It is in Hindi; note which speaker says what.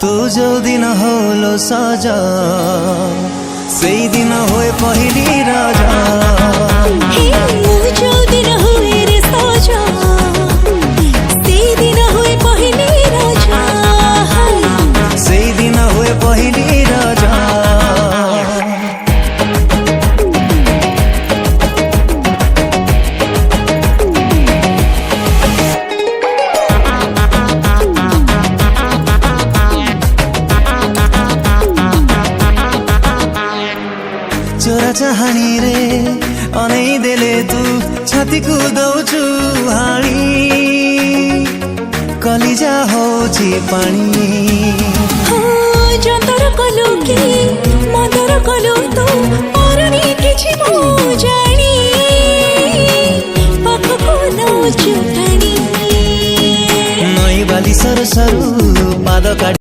Speaker 1: तू जो दिन होलो साजा से दिन हुए पहली राजा
Speaker 2: जो दिन हुए रे साजा से दिन हुए पहली राजा
Speaker 1: से दिन हुए पहली राजा चोरा चाहानी रे अनै देले तू छाती को दौछु हाणी कलिजा होछि पानी
Speaker 2: जतर कलु कि मदर कलु तो परनी किछि मो जानी पाखको नौ चुटानी
Speaker 1: नई बाली सर सरू पाद काट